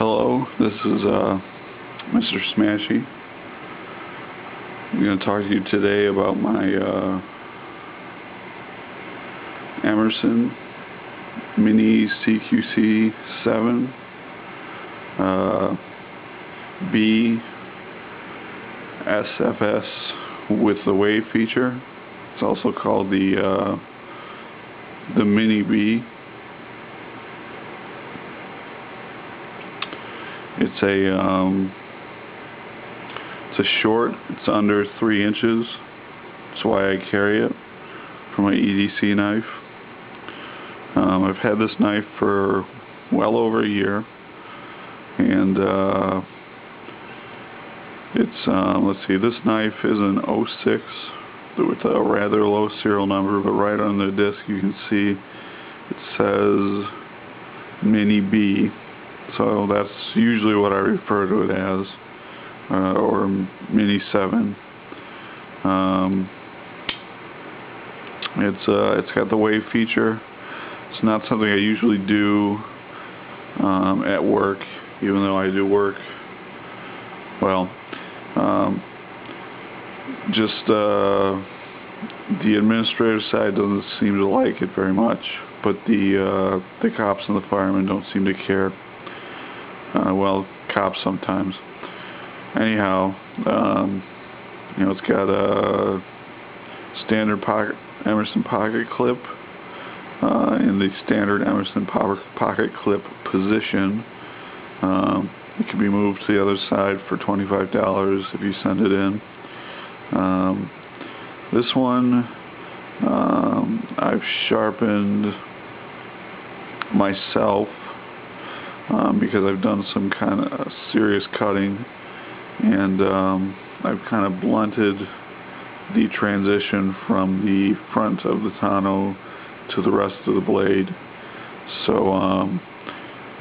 Hello, this is Mr. Smashy. I'm going to talk to you today about my Emerson Mini-CQC7 B SFS with the wave feature. It's also called the Mini B. It's a short. It's under 3 inches. That's why I carry it for my EDC knife. I've had this knife for well over a year, and it's let's see. This knife is an 06 with a rather low serial number, but right on the disc you can see it says Mini B. So that's usually what I refer to it as, or Mini-7. It's got the wave feature. It's not something I usually do at work, even though I do work. Well, just the administrative side doesn't seem to like it very much, but the cops and the firemen don't seem to care. Well, cops sometimes. Anyhow, it's got a standard Emerson pocket clip in the standard Emerson pocket clip position. It can be moved to the other side for $25 if you send it in. This one I've sharpened myself because I've done some kind of serious cutting, and I've kind of blunted the transition from the front of the tonneau to the rest of the blade. So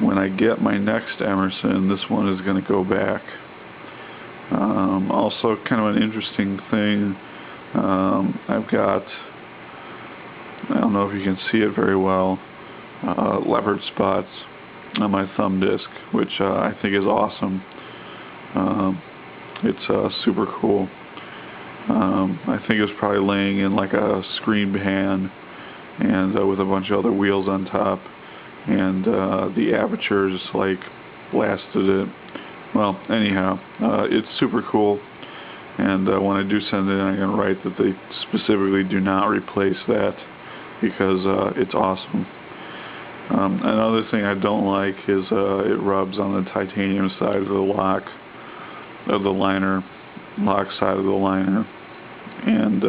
when I get my next Emerson, this one is going to go back. Also, kind of an interesting thing, I've got, I don't know if you can see it very well, leopard spots on my thumb disc, which I think is awesome. It's super cool. I think it was probably laying in like a screen pan, and with a bunch of other wheels on top, and the apertures like blasted it. Well, anyhow, it's super cool, and when I do send it in, I'm going to write that they specifically do not replace that, because it's awesome. Another thing I don't like is it rubs on the titanium side of the lock of the liner, lock side of the liner, and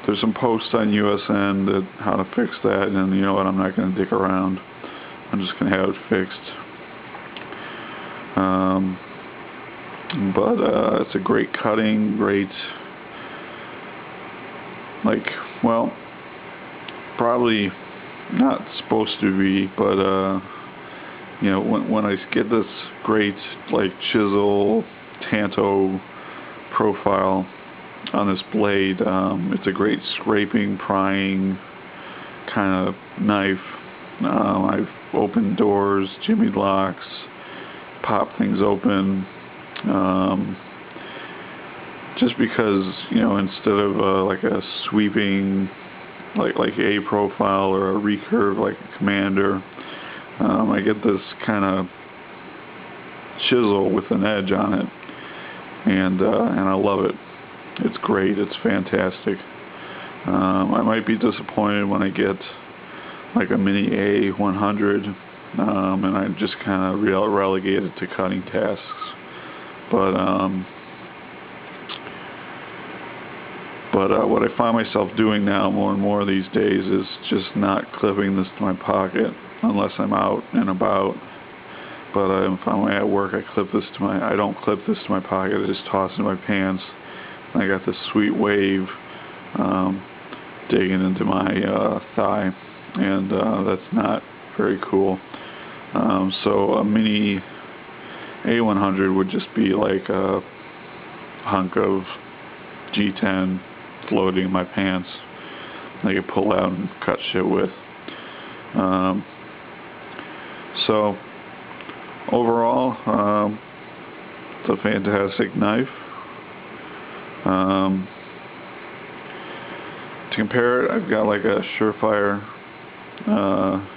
there's some posts on USN that how to fix that, and you know what, I'm not going to dick around. I'm just going to have it fixed. But it's a great cutting, great, like, well, probably not supposed to be, but when I get this great like chisel tanto profile on this blade, it's a great scraping, prying kind of knife. I've opened doors, jimmied locks, popped things open, just because, instead of like a sweeping like a profile or a recurve like a Commander, I get this kind of chisel with an edge on it, and I love it. It's great. It's fantastic. I might be disappointed when I get like a Mini A100, and I just kind of relegate it to cutting tasks. But what I find myself doing now more and more these days is just not clipping this to my pocket unless I'm out and about. But if I'm at work, I don't clip this to my pocket. I just toss it in my pants. And I got this sweet wave digging into my thigh, and that's not very cool. So a Mini A100 would just be like a hunk of G10 floating in my pants. I could pull out and cut shit with. So overall, it's a fantastic knife. To compare it, I've got like a SureFire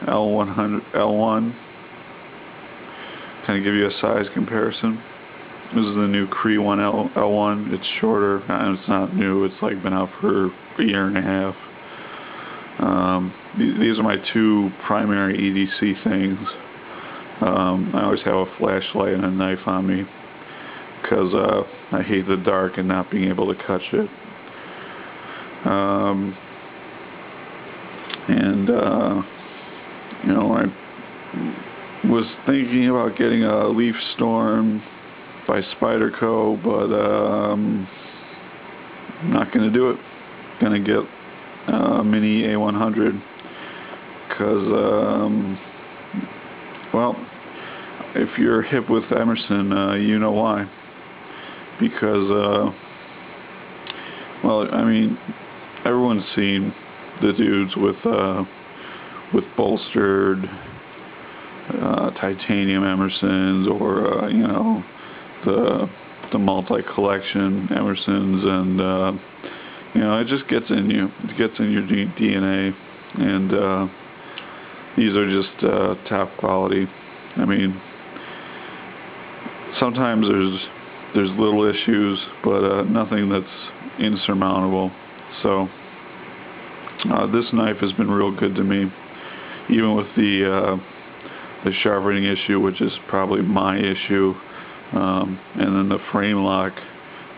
L1. Kind of give you a size comparison. This is the new CQC-7 L1. It's shorter, and it's not new. It's like been out for a year and a half. These are my two primary EDC things. I always have a flashlight and a knife on me because I hate the dark and not being able to catch it. You know, I was thinking about getting a Leaf Storm by Spyderco, but I'm not going to do it. Going to get a Mini A100 because, well, if you're hip with Emerson, you know why. Because, well, I mean, everyone's seen the dudes with bolstered titanium Emersons, or you know, the multi-collection Emersons, and you know, it just gets in you. It gets in your DNA, and these are just top quality. I mean, sometimes there's little issues, but nothing that's insurmountable. So this knife has been real good to me, even with the sharpening issue, which is probably my issue, and then the frame lock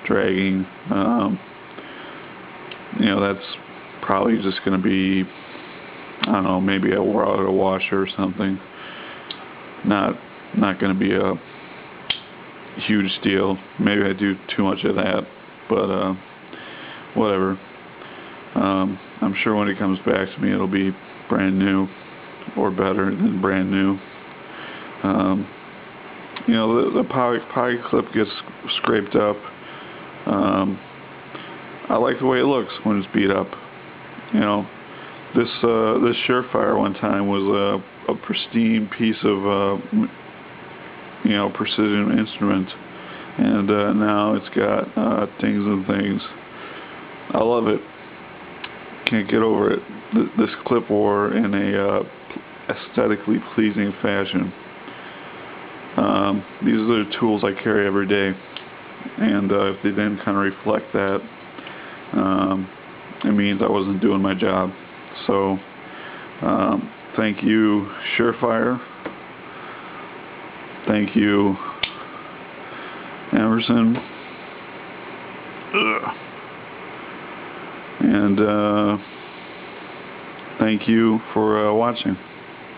dragging. You know, that's probably just going to be, I don't know, maybe a washer or something. Not going to be a huge deal. Maybe I do too much of that, but whatever. I'm sure when it comes back to me, it'll be brand new, or better than brand new. You know, the pocket clip gets scraped up. I like the way it looks when it's beat up. You know, this SureFire one time was a pristine piece of you know, precision instrument, and now it's got dings and things. I love it. Can't get over it. This clip wore in a aesthetically pleasing fashion. These are the tools I carry every day, and if they didn't kind of reflect that, it means I wasn't doing my job. So thank you, SureFire. Thank you, Emerson. Ugh. And thank you for watching.